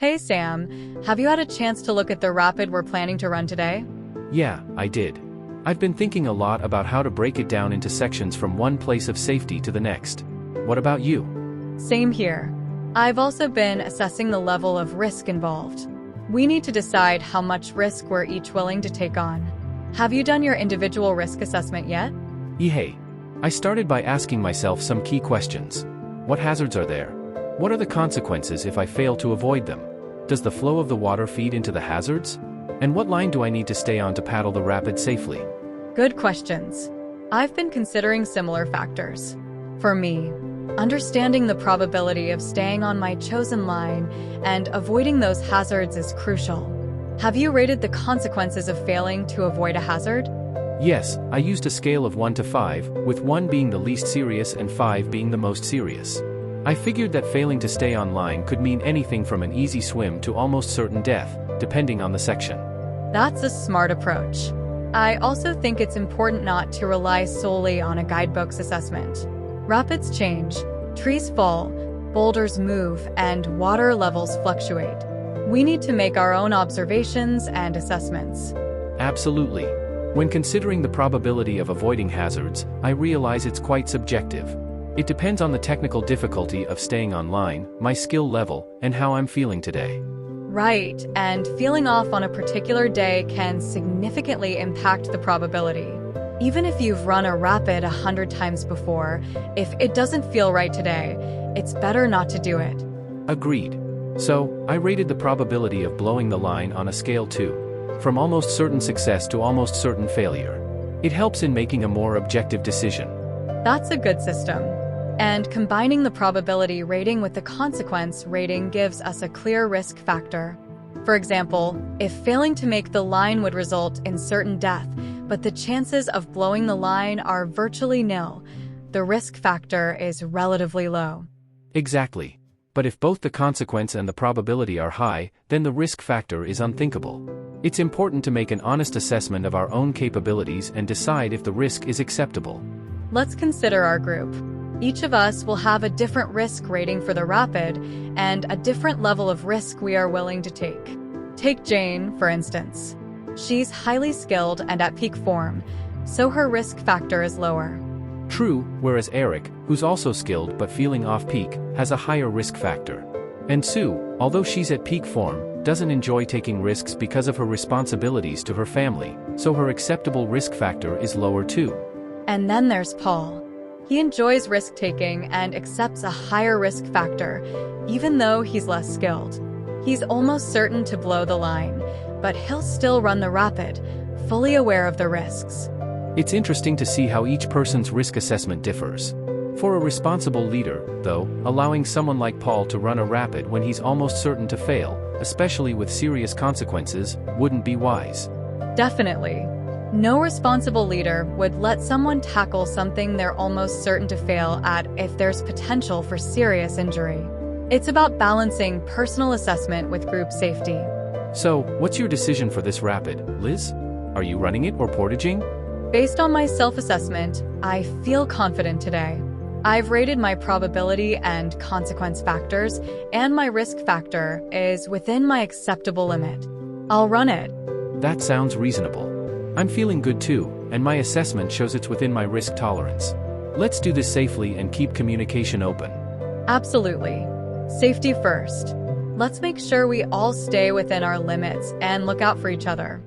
Hey Sam, have you had a chance to look at the rapid we're planning to run today? Yeah, I did. I've been thinking a lot about how to break it down into sections from one place of safety to the next. What about you? Same here. I've also been assessing the level of risk involved. We need to decide how much risk we're each willing to take on. Have you done your individual risk assessment yet? Hey. I started by asking myself some key questions. What hazards are there? What are the consequences if I fail to avoid them? Does the flow of the water feed into the hazards? And what line do I need to stay on to paddle the rapid safely? Good questions. I've been considering similar factors. For me, understanding the probability of staying on my chosen line and avoiding those hazards is crucial. Have you rated the consequences of failing to avoid a hazard? Yes, I used a scale of 1 to 5, with 1 being the least serious and 5 being the most serious. I figured that failing to stay on line could mean anything from an easy swim to almost certain death, depending on the section. That's a smart approach. I also think it's important not to rely solely on a guidebook's assessment. Rapids change, trees fall, boulders move, and water levels fluctuate. We need to make our own observations and assessments. Absolutely. When considering the probability of avoiding hazards, I realize it's quite subjective. It depends on the technical difficulty of staying on line, my skill level, and how I'm feeling today. Right, and feeling off on a particular day can significantly impact the probability. Even if you've run a rapid 100 times before, if it doesn't feel right today, it's better not to do it. Agreed. So, I rated the probability of blowing the line on a scale 2. From almost certain success to almost certain failure. It helps in making a more objective decision. That's a good system. And combining the probability rating with the consequence rating gives us a clear risk factor. For example, if failing to make the line would result in certain death, but the chances of blowing the line are virtually nil, the risk factor is relatively low. Exactly. But if both the consequence and the probability are high, then the risk factor is unthinkable. It's important to make an honest assessment of our own capabilities and decide if the risk is acceptable. Let's consider our group. Each of us will have a different risk rating for the rapid and a different level of risk we are willing to take. Take Jane, for instance. She's highly skilled and at peak form, so her risk factor is lower. True, whereas Eric, who's also skilled but feeling off-peak, has a higher risk factor. And Sue, although she's at peak form, doesn't enjoy taking risks because of her responsibilities to her family, so her acceptable risk factor is lower too. And then there's Paul. He enjoys risk-taking and accepts a higher risk factor, even though he's less skilled. He's almost certain to blow the line, but he'll still run the rapid, fully aware of the risks. It's interesting to see how each person's risk assessment differs. For a responsible leader, though, allowing someone like Paul to run a rapid when he's almost certain to fail, especially with serious consequences, wouldn't be wise. Definitely. No responsible leader would let someone tackle something they're almost certain to fail at if there's potential for serious injury. It's about balancing personal assessment with group safety. So, what's your decision for this rapid, Liz? Are you running it or portaging? Based on my self-assessment, I feel confident today. I've rated my probability and consequence factors, and my risk factor is within my acceptable limit. I'll run it. That sounds reasonable. I'm feeling good too, and my assessment shows it's within my risk tolerance. Let's do this safely and keep communication open. Absolutely. Safety first. Let's make sure we all stay within our limits and look out for each other.